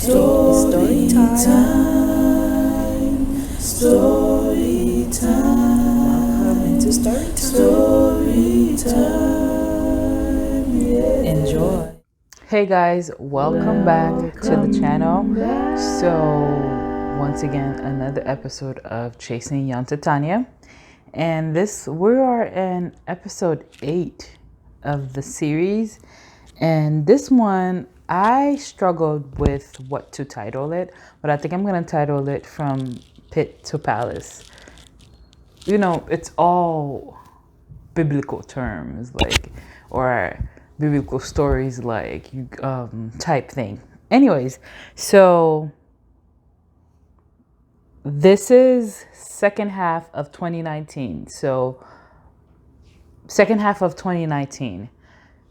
Story time. Story time. Welcome into story time. Yeah. Enjoy. Hey guys, welcome back to the channel. So, once again, another episode of Chasing Yanta Tania. And we are in episode 8 of the series. And this one, I struggled with what to title it, but I think I'm going to title it From Pit to Palace. You know, it's all biblical terms, or biblical stories, type thing. Anyways, so this is second half of 2019. Second half of 2019.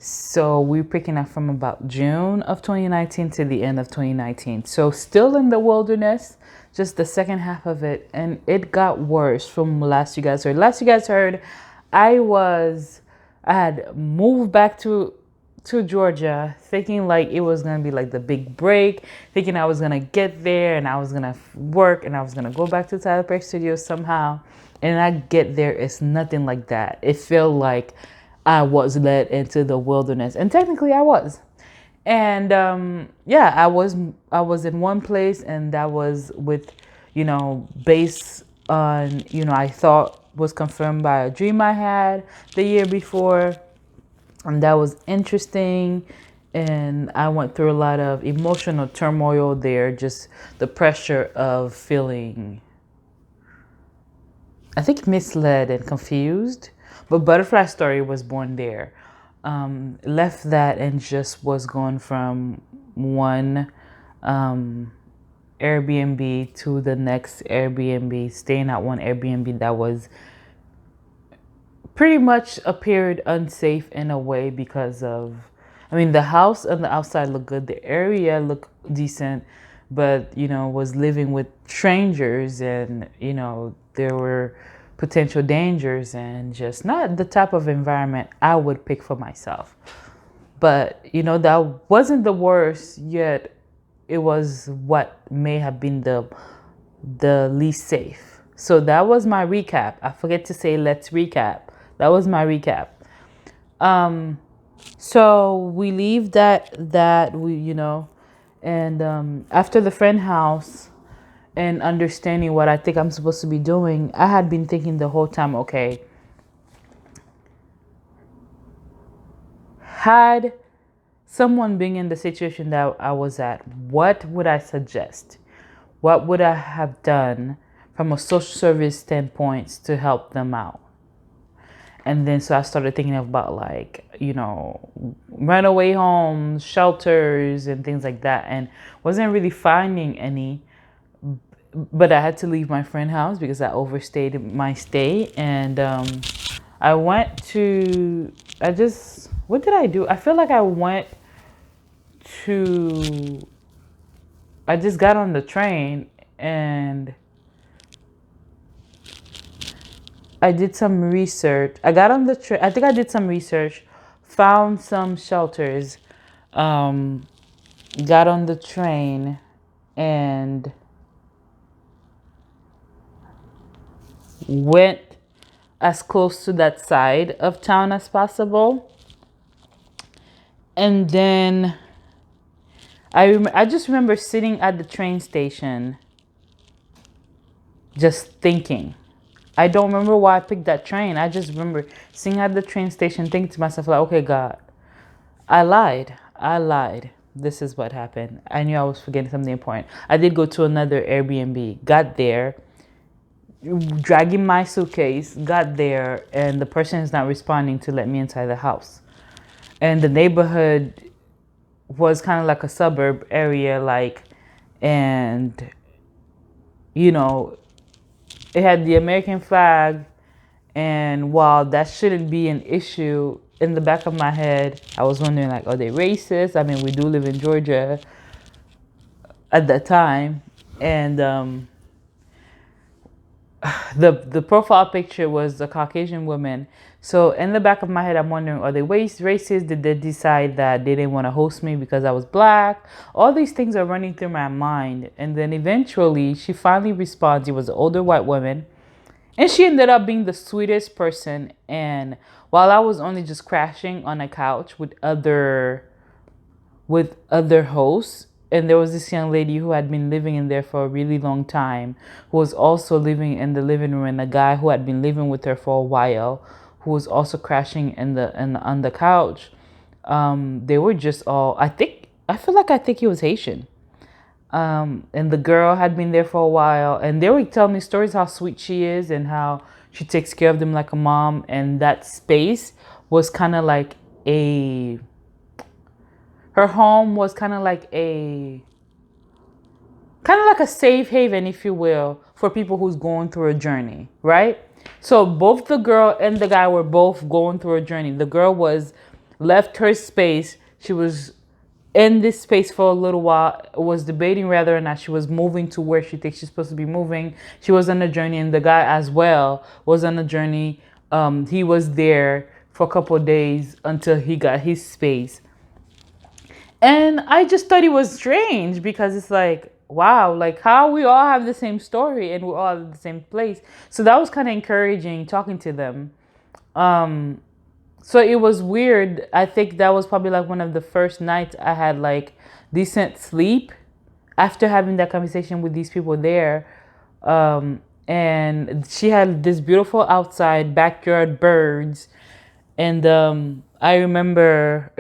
So we're picking up from about June of 2019 to the end of 2019. So still in the wilderness, just the second half of it. And it got worse from last you guys heard. Last you guys heard, I had moved back to Georgia thinking like it was going to be like the big break, thinking I was going to get there and I was going to work and I was going to go back to Tyler Perry Studios somehow. And I get there, it's nothing like that. It felt like I was led into the wilderness, and technically I was. And I was in one place, and that was with, based on, I thought was confirmed by a dream I had the year before, and that was interesting. And I went through a lot of emotional turmoil there, just the pressure of feeling, I think, misled and confused. But Butterfly Story was born there. Left that and just was going from one Airbnb to the next Airbnb, staying at one Airbnb that was pretty much appeared unsafe in a way because of, the house on the outside looked good, the area looked decent, but, was living with strangers and, there were potential dangers and just not the type of environment I would pick for myself. But, that wasn't the worst, yet it was what may have been the least safe. So that was my recap. I forget to say, let's recap. That was my recap. So we leave that we, and after the friend house and understanding what I think I'm supposed to be doing, I had been thinking the whole time, okay, had someone been in the situation that I was at, what would I suggest? What would I have done from a social service standpoint to help them out? And then so I started thinking about runaway homes, shelters, and things like that, and wasn't really finding any. But I had to leave my friend's house because I overstayed my stay. And I went to, what did I do? I feel like I just got on the train and I did some research. I got on the train. I think I did some research, found some shelters, got on the train, and went as close to that side of town as possible. And then I just remember sitting at the train station just thinking. I don't remember why I picked that train. I just remember sitting at the train station thinking to myself, like, okay, God, I lied. This is what happened. I knew I was forgetting something important. I did go to another Airbnb, got there, dragging my suitcase, got there, and the person is not responding to let me inside the house. And the neighborhood was kind of like a suburb area, and, it had the American flag. And while that shouldn't be an issue, in the back of my head, I was wondering, like, are they racist? I mean, we do live in Georgia at that time. And the profile picture was a Caucasian woman. So in the back of my head, I'm wondering, are they racist? Did they decide that they didn't want to host me because I was black? All these things are running through my mind. And then eventually she finally responds. It was an older white woman. And she ended up being the sweetest person. And while I was only just crashing on a couch with other hosts, and there was this young lady who had been living in there for a really long time, who was also living in the living room, and a guy who had been living with her for a while, who was also crashing on the couch. They were just all, I think he was Haitian. And the girl had been there for a while, and they would tell me stories how sweet she is and how she takes care of them like a mom. And that space was kind of like her home was kind of like a safe haven, if you will, for people who's going through a journey, right? So both the girl and the guy were both going through a journey. The girl was left her space. She was in this space for a little while, was debating whether or not she was moving to where she thinks she's supposed to be moving. She was on a journey, and the guy as well was on a journey. He was there for a couple of days until he got his space. And I just thought it was strange because it's like, wow, like how we all have the same story and we're all at the same place. So that was kind of encouraging talking to them. So it was weird. I think that was probably like one of the first nights I had like decent sleep after having that conversation with these people there. And she had this beautiful outside backyard birds. And I remember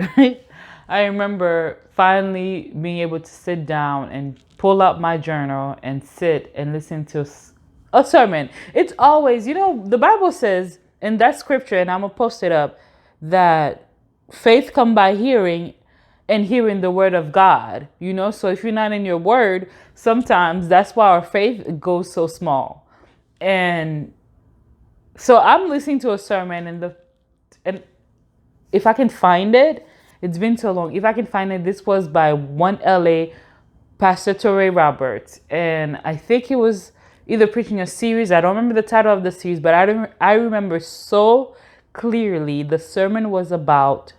I remember finally being able to sit down and pull out my journal and sit and listen to a sermon. It's always, the Bible says in that scripture, and I'm going to post it up, that faith come by hearing and hearing the word of God, So if you're not in your word, sometimes that's why our faith goes so small. And so I'm listening to a sermon, and if I can find it, it's been so long. If I can find it, this was by one LA Pastor Torrey Roberts. And I think he was either preaching a series. I don't remember the title of the series, but I remember so clearly the sermon was about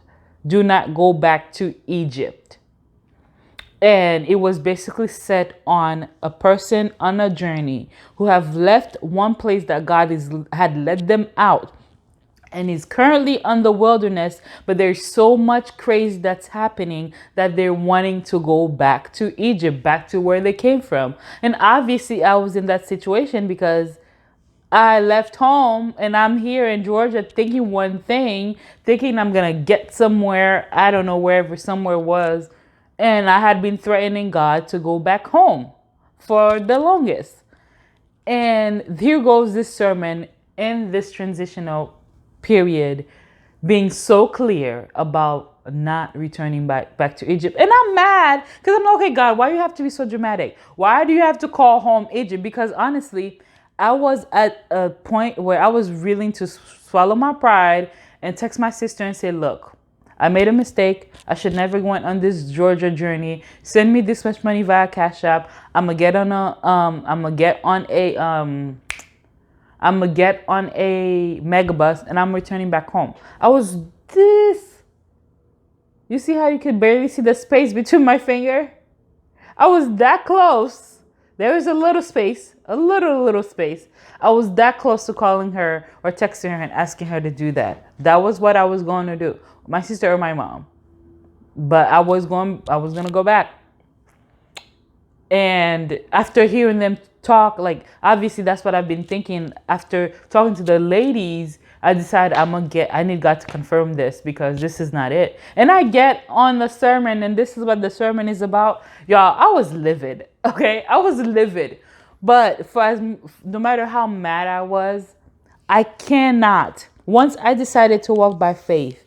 do not go back to Egypt. And it was basically set on a person on a journey who have left one place that God had led them out, and is currently on the wilderness, but there's so much craze that's happening that they're wanting to go back to Egypt, back to where they came from. And obviously I was in that situation because I left home and I'm here in Georgia thinking one thing, thinking I'm going to get somewhere, I don't know, wherever somewhere was. And I had been threatening God to go back home for the longest. And here goes this sermon in this transitional period being so clear about not returning back to Egypt. And I'm mad because I'm like, okay, God, why do you have to be so dramatic? Why do you have to call home Egypt? Because honestly, I was at a point where I was willing to swallow my pride and text my sister and say, look, I made a mistake. I should never went on this Georgia journey. Send me this much money via Cash App. I'm gonna get on a megabus and I'm returning back home. I was this. You see how you could barely see the space between my finger? I was that close. There was a little space, a little space. I was that close to calling her or texting her and asking her to do that. That was what I was going to do. My sister or my mom. But I was going to go back. And after hearing them talk, like obviously that's what I've been thinking. After talking to the ladies, I decided I need God to confirm this because this is not it. And I get on the sermon, and this is what the sermon is about. Y'all, I was livid. Okay, I was livid. But no matter how mad I was, I cannot. Once I decided to walk by faith,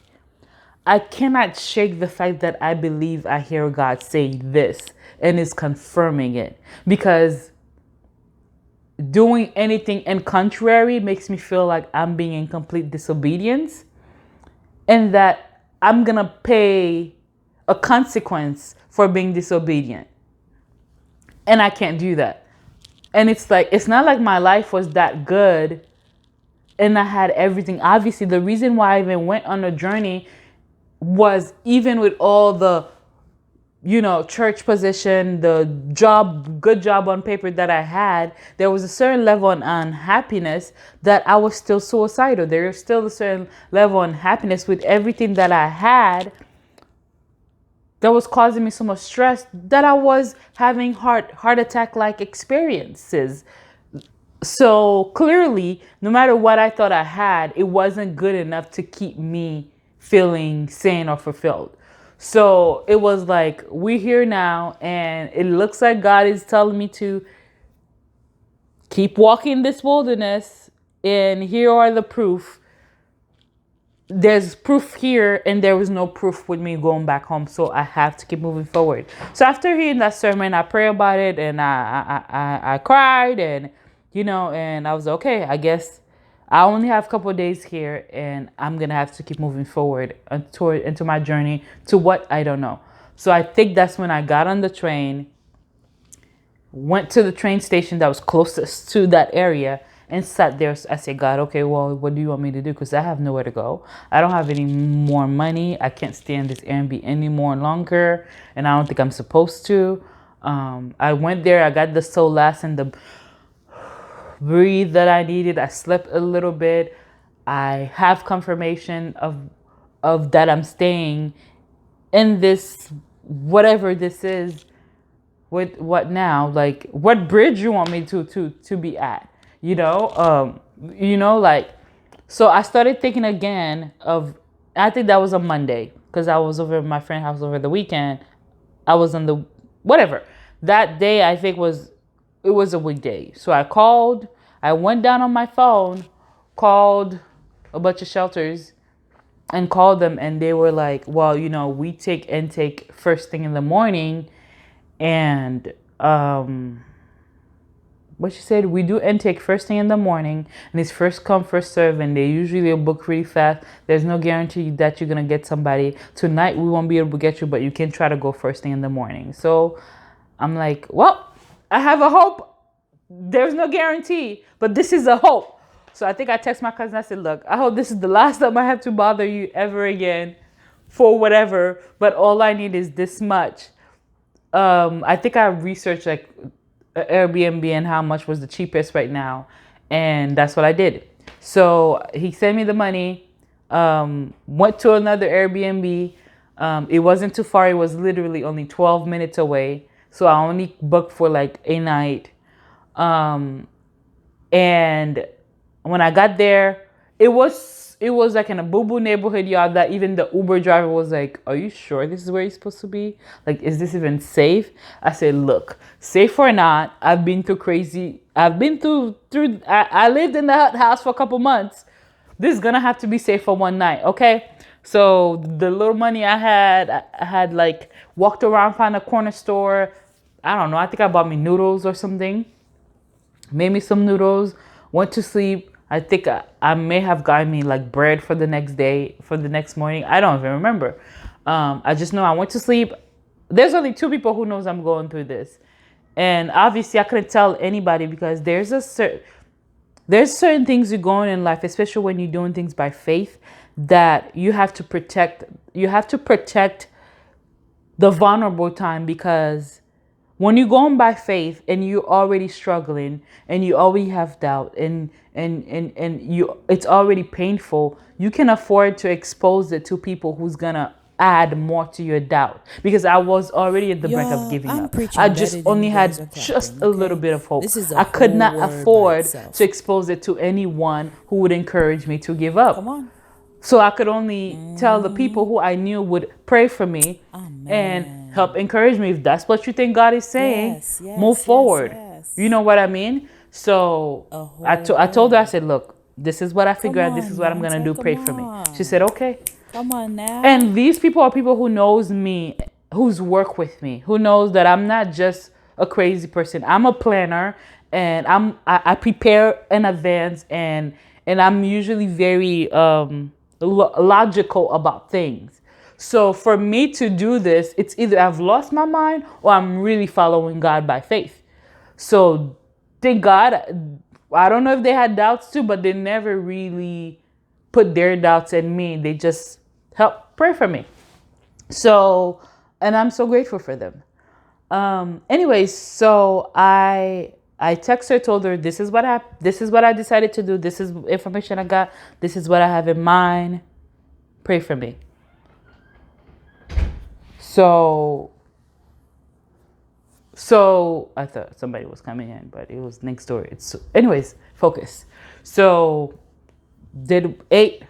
I cannot shake the fact that I believe I hear God say this and is confirming it, because doing anything in contrary makes me feel like I'm being in complete disobedience and that I'm going to pay a consequence for being disobedient. And I can't do that. And it's like, it's not like my life was that good and I had everything. Obviously, the reason why I even went on a journey was, even with all the, church position, the job, good job on paper that I had, there was a certain level of unhappiness that I was still suicidal. There was still a certain level of unhappiness with everything that I had that was causing me so much stress that I was having heart attack like experiences. So clearly, no matter what I thought I had, it wasn't good enough to keep me feeling sane or fulfilled. So it was like, we're here now, and it looks like God is telling me to keep walking this wilderness, and here are the proof. There's proof here, and there was no proof with me going back home, so I have to keep moving forward. So after hearing that sermon, I prayed about it, and I cried, and and I was okay. I guess I only have a couple of days here, and I'm gonna have to keep moving forward into my journey to what I don't know. So I think that's when I got on the train, went to the train station that was closest to that area, and sat there. I said, God, okay, well, what do you want me to do? Because I have nowhere to go. I don't have any more money. I can't stay in this Airbnb any more longer, and I don't think I'm supposed to. I went there. I got the solace and the breathe that I needed. I slept a little bit. I have confirmation of that I'm staying in this, whatever this is. With what now? Like, what bridge you want me to be at? Like, so I started thinking again of, I think that was a Monday, because I was over at my friend's house over the weekend. I was on the, whatever. That day I think it was a weekday. So I went down on my phone, called a bunch of shelters and called them, and they were like, well, we take intake first thing in the morning, and what she said, we do intake first thing in the morning, and it's first come first serve, and they usually book really fast. There's no guarantee that you're gonna get somebody tonight. We won't be able to get you, but you can try to go first thing in the morning. So I'm like, well, I have a hope. There's no guarantee, but this is a hope. So I think I text my cousin. I said, look, I hope this is the last time I have to bother you ever again for whatever, but all I need is this much. I think I researched like Airbnb and how much was the cheapest right now, and that's what I did. So he sent me the money, went to another Airbnb. It wasn't too far. It was literally only 12 minutes away. So I only booked for like a night. And when I got there, it was like in a boo-boo neighborhood, y'all, that even the Uber driver was like, are you sure this is where you're supposed to be? Like, is this even safe? I said, look, safe or not, I've been through crazy. I've been through I lived in that house for a couple months. This is gonna have to be safe for one night, okay? So the little money I had like walked around, found a corner store. I don't know, I think I bought me noodles or something. Made me some noodles, went to sleep. I think I may have gotten me like bread for the next day, for the next morning. I don't even remember. I just know I went to sleep. There's only 2 people who knows I'm going through this. And obviously I couldn't tell anybody, because there's certain things you go on in life, especially when you're doing things by faith, that you have to protect. You have to protect the vulnerable time, because when you're going by faith and you're already struggling and you already have doubt and you, it's already painful, you can afford to expose it to people who's gonna add more to your doubt. Because I was already at the brink of giving up. I just only had just a little bit of hope. I could not afford to expose it to anyone who would encourage me to give up. Come on. So I could only tell the people who I knew would pray for me and help encourage me. If that's what you think God is saying, move forward. You know what I mean? So I told her, I said, look, this is what I figured out. This is what I'm going to do. Pray for me. She said, okay. Come on now. And these people are people who knows me, who's worked with me, who knows that I'm not just a crazy person. I'm a planner, and I prepare in advance, and I'm usually very logical about things. So for me to do this, it's either I've lost my mind or I'm really following God by faith. So thank God. I don't know if they had doubts too, but they never really put their doubts in me. They just helped pray for me. So, and I'm so grateful for them. Anyways, so I text her, told her this is what I decided to do. This is information I got. This is what I have in mind. Pray for me. So I thought somebody was coming in, but it was next door. Anyways, focus. So did 8,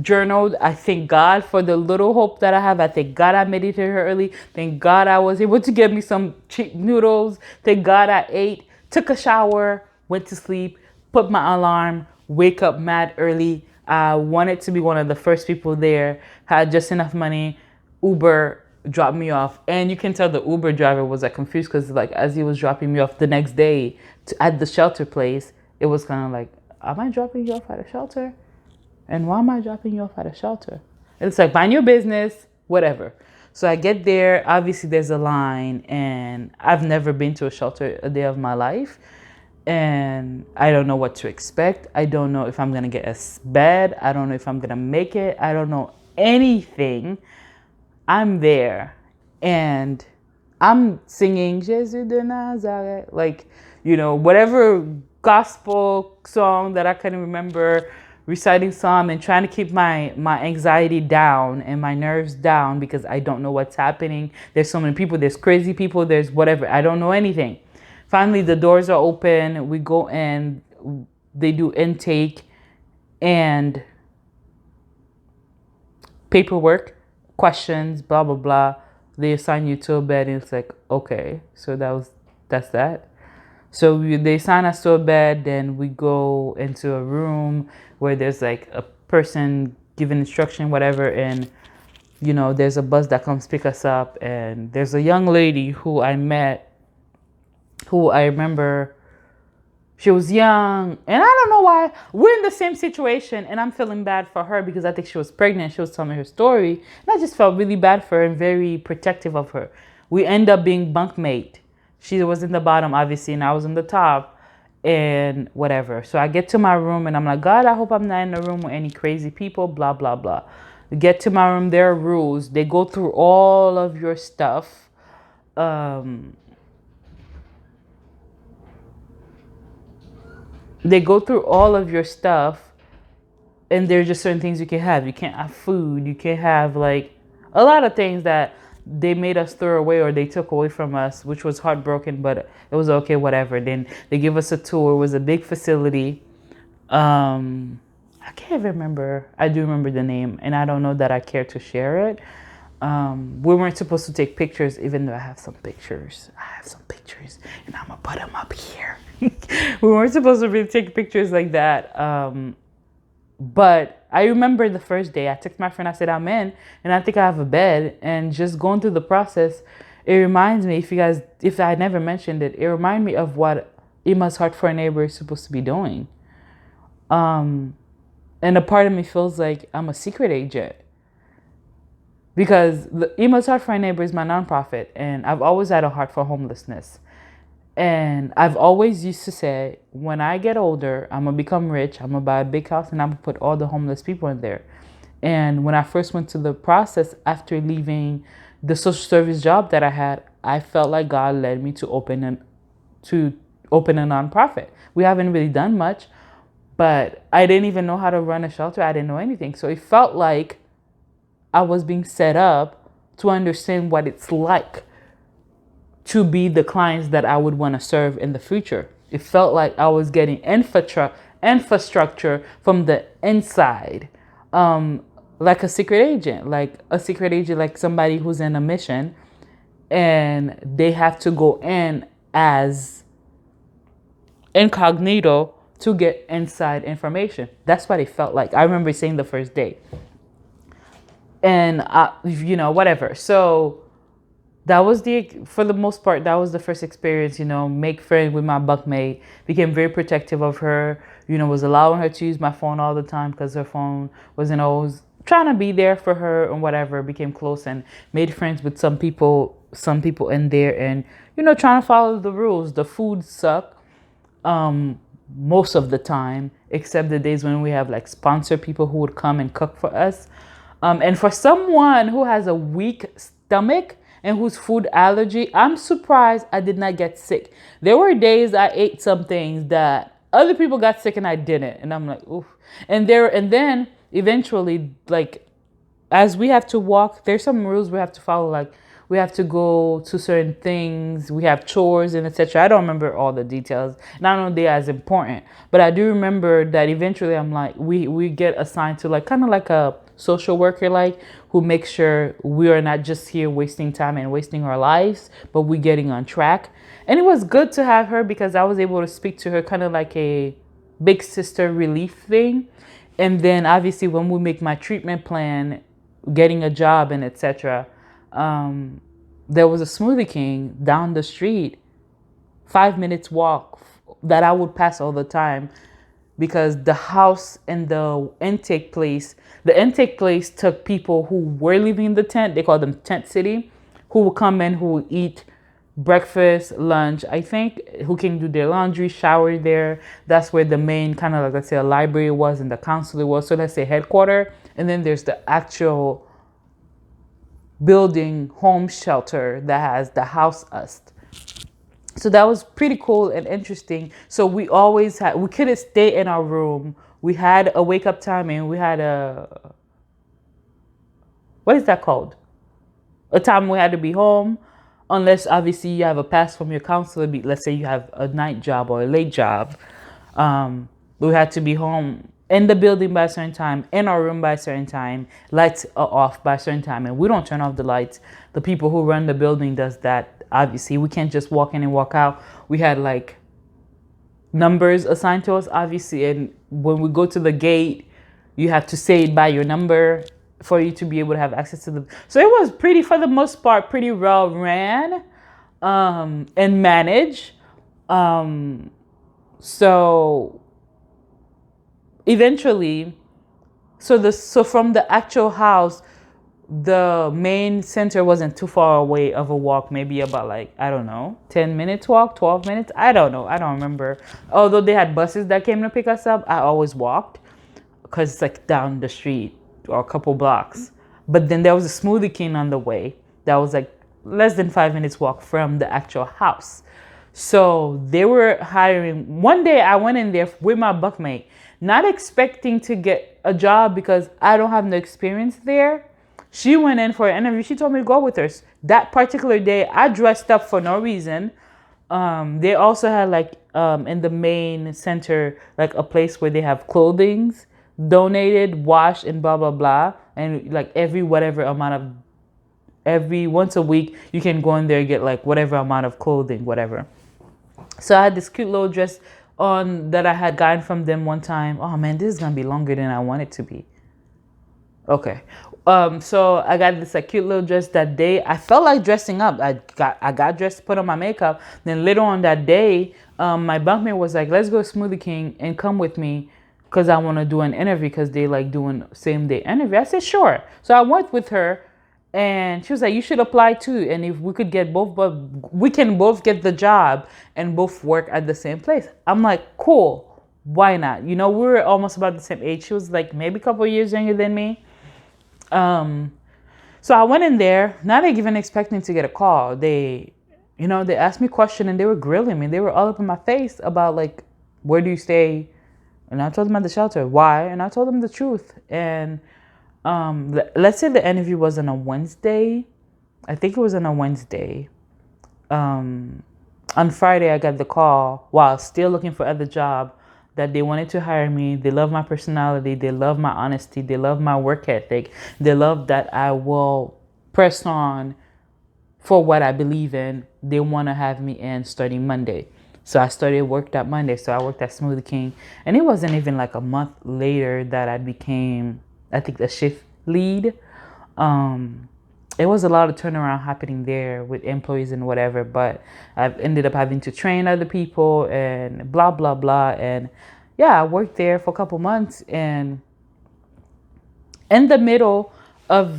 journaled. I thank God for the little hope that I have. I thank God I meditated early. Thank God I was able to get me some cheap noodles. Thank God I ate, took a shower, went to sleep, put my alarm, wake up mad early. I wanted to be one of the first people there, had just enough money. Uber dropped me off. And you can tell the Uber driver was like confused because like as he was dropping me off the next day at the shelter place, it was kind of like, am I dropping you off at a shelter? And why am I dropping you off at a shelter? And it's like, mind your business, whatever. So I get there. Obviously, there's a line, and I've never been to a shelter a day of my life. And I don't know what to expect. I don't know if I'm going to get a bed. I don't know if I'm going to make it. I don't know anything. I'm there, and I'm singing Jesus de Nazareth, like, whatever gospel song that I can remember, reciting psalm and trying to keep my anxiety down and my nerves down because I don't know what's happening. There's so many people, there's crazy people, there's whatever. I don't know anything. Finally, the doors are open. We go in, they do intake and paperwork, questions, blah, blah, blah. They assign you to a bed and it's like, okay, so that's that. So they assign us to a bed, then we go into a room where there's like a person giving instruction, whatever, and there's a bus that comes pick us up, and there's a young lady who I met, who I remember, she was young, and I don't know why, we're in the same situation, and I'm feeling bad for her because I think she was pregnant, she was telling me her story, and I just felt really bad for her and very protective of her. We end up being bunkmate. She was in the bottom, obviously, and I was in the top, and whatever. So I get to my room, and I'm like, God, I hope I'm not in a room with any crazy people, blah, blah, blah. Get to my room, there are rules. They go through all of your stuff. They go through all of your stuff, and there's just certain things you can have. You can't have food. You can't have, like, a lot of things that they made us throw away or they took away from us, which was heartbroken, but it was okay, whatever. Then they give us a tour. It was a big facility. I can't remember. I do remember the name, and I don't know that I care to share it. We weren't supposed to take pictures, even though I have some pictures. And I'm going to put them up here. We weren't supposed to really take pictures like that. But I remember the first day I texted my friend, I said, I'm in, and I think I have a bed. And just going through the process, it reminds me, if I never mentioned it, it reminded me of what Emma's Heart for a Neighbor is supposed to be doing. And a part of me feels like I'm a secret agent. Because the Emma's Heart for a Neighbor is my nonprofit, and I've always had a heart for homelessness. And I've always used to say, when I get older, I'm going to become rich, I'm going to buy a big house, and I'm going to put all the homeless people in there. And when I first went to the process after leaving the social service job that I had, I felt like God led me to open a nonprofit. We haven't really done much, but I didn't even know how to run a shelter. I didn't know anything. So it felt like I was being set up to understand what it's like to be the clients that I would want to serve in the future. It felt like I was getting infrastructure from the inside, like a secret agent, like somebody who's in a mission, and they have to go in as incognito to get inside information. That's what it felt like. I remember saying the first day. And, whatever. So that was for the most part, that was the first experience, make friends with my bunkmate, became very protective of her, was allowing her to use my phone all the time because her phone wasn't always trying to be there for her and whatever, became close and made friends with some people in there and, trying to follow the rules. The food sucked. most of the time, except the days when we have like sponsor people who would come and cook for us. And for someone who has a weak stomach and whose food allergy, I'm surprised I did not get sick. There were days I ate some things that other people got sick and I didn't, and I'm like, oof. And then eventually, like, as we have to walk, there's some rules we have to follow. Like, we have to go to certain things, we have chores and etc. I don't remember all the details, and I don't know they're as important, but I do remember that eventually I'm like, we get assigned to like kind of like a social worker, like, who makes sure we are not just here wasting time and wasting our lives, but we're getting on track. And it was good to have her because I was able to speak to her, kind of like a big sister relief thing. And then obviously when we make my treatment plan, getting a job and etc., there was a Smoothie King down the street, 5 minutes walk, that I would pass all the time, because the house and the intake place took people who were living in the tent. They call them tent city, who will come in, who will eat breakfast, lunch, I think, who can do their laundry, shower there. That's where the main kind of, like, let's say, a library was and the consulate was. So let's say headquarters. And then there's the actual building home shelter that has the house us. So that was pretty cool and interesting. So we couldn't stay in our room. We had a wake up time, and we had what is that called? A time we had to be home, unless obviously you have a pass from your counselor. Let's say you have a night job or a late job. We had to be home in the building by a certain time, in our room by a certain time, lights are off by a certain time, and we don't turn off the lights. The people who run the building does that. Obviously, we can't just walk in and walk out. We had like numbers assigned to us, obviously, and when we go to the gate, you have to say it by your number for you to be able to have access to the. So it was pretty, for the most part, pretty well ran and managed. So eventually, so from the actual house, the main center wasn't too far away of a walk, maybe about, like, I don't know, 10 minutes walk, 12 minutes. I don't know. I don't remember. Although they had buses that came to pick us up, I always walked because it's like down the street or a couple blocks. But then there was a Smoothie King on the way that was like less than 5 minutes walk from the actual house. So they were hiring. One day I went in there with my buckmate, not expecting to get a job because I don't have no experience there. She went in for an interview. She told me to go with her. That particular day, I dressed up for no reason. They also had, like, in the main center, like a place where they have clothings donated, washed, and blah, blah, blah. And like every once a week, you can go in there and get like whatever amount of clothing, whatever. So I had this cute little dress on that I had gotten from them one time. Oh man, this is gonna be longer than I want it to be. Okay. So I got this like cute little dress that day. I felt like dressing up. I got dressed, put on my makeup. Then later on that day, my bunkmate was like, "Let's go to Smoothie King and come with me, because I want to do an interview, because they like doing same day interview." I said, "Sure." So I went with her, and she was like, "You should apply too. And if we could get both, but we can both get the job and both work at the same place." I'm like, "Cool. Why not?" You know, we were almost about the same age. She was like maybe a couple of years younger than me. So I went in there, not even expecting to get a call. They asked me a question and they were grilling me. They were all up in my face about, like, where do you stay? And I told them at the shelter. Why? And I told them the truth. And let's say the interview was on a Wednesday. I think it was on a Wednesday. On Friday, I got the call while still looking for other job, that they wanted to hire me. They love my personality. They love my honesty. They love my work ethic. They love that I will press on for what I believe in. They want to have me in starting Monday. So I started work that Monday. So I worked at Smoothie King. And it wasn't even like a month later that I became, I think, the shift lead. It was a lot of turnaround happening there with employees and whatever, but I've ended up having to train other people and blah, blah, blah. And yeah, I worked there for a couple months, and in the middle of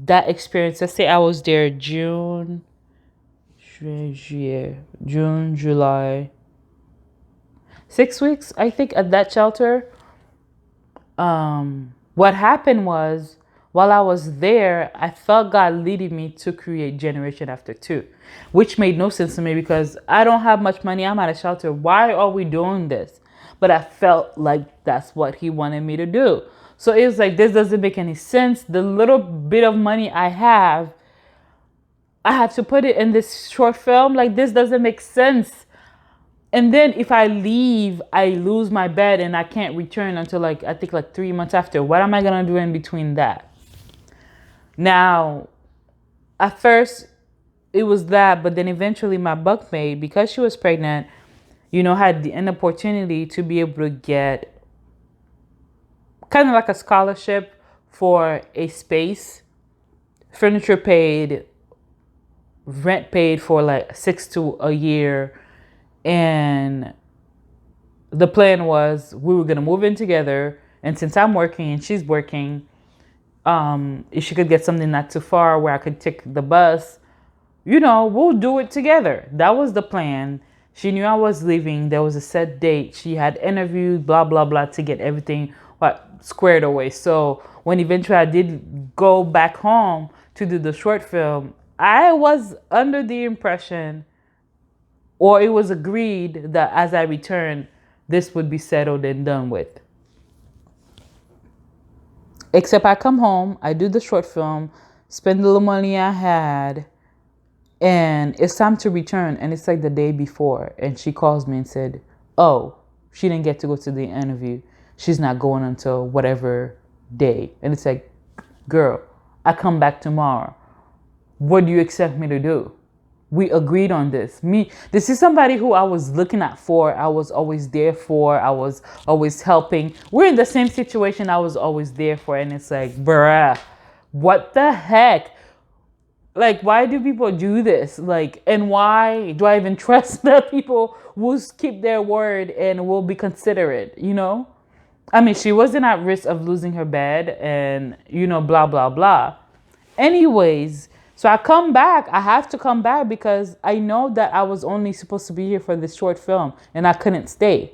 that experience, let's say I was there June, July, 6 weeks, I think, at that shelter. What happened was, while I was there, I felt God leading me to create Generation After Two, which made no sense to me because I don't have much money. I'm at a shelter. Why are we doing this? But I felt like that's what He wanted me to do. So it was like, this doesn't make any sense. The little bit of money I have to put it in this short film. Like, this doesn't make sense. And then if I leave, I lose my bed and I can't return until like, I think like 3 months after. What am I going to do in between that? Now, at first it was that, but then eventually my bunkmate, because she was pregnant, had an opportunity to be able to get kind of like a scholarship for a space, furniture paid, rent paid for like 6 to a year. And the plan was we were going to move in together. And since I'm working and she's working, if she could get something not too far where I could take the bus, we'll do it together. That was the plan. She knew I was leaving. There was a set date. She had interviews, blah, blah, blah, to get everything squared away. So when eventually I did go back home to do the short film, I was under the impression, or it was agreed, that as I returned, this would be settled and done with. Except I come home, I do the short film, spend the little money I had, and it's time to return. And it's like the day before. And she calls me and said, oh, she didn't get to go to the interview. She's not going until whatever day. And it's like, girl, I come back tomorrow. What do you expect me to do? We agreed on this. This is somebody who I was looking at for. I was always there for. I was always helping. We're in the same situation I was always there for. And it's like, bruh, what the heck? Like, why do people do this? Like, and why do I even trust that people will keep their word and will be considerate, I mean, she wasn't at risk of losing her bed and, blah, blah, blah. Anyways, so I come back. I have to come back because I know that I was only supposed to be here for this short film and I couldn't stay.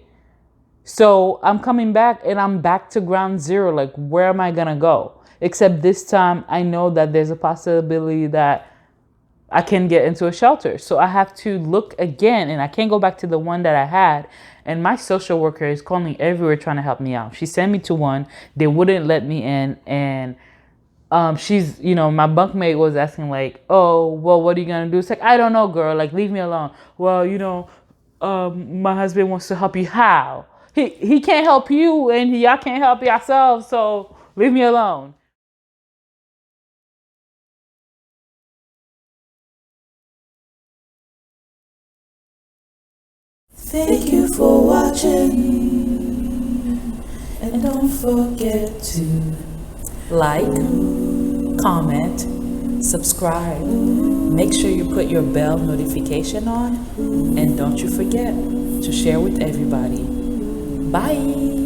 So I'm coming back and I'm back to ground zero. Like, where am I going to go? Except this time I know that there's a possibility that I can get into a shelter. So I have to look again, and I can't go back to the one that I had. And my social worker is calling everywhere trying to help me out. She sent me to one. They wouldn't let me in. And she's, my bunkmate was asking like, oh, well, what are you going to do? It's like, I don't know, girl. Like, leave me alone. Well, my husband wants to help you. How? He can't help you and y'all can't help yourselves. So leave me alone. Thank you for watching, and don't forget to like, comment, subscribe. Make sure you put your bell notification on, and don't you forget to share with everybody. Bye.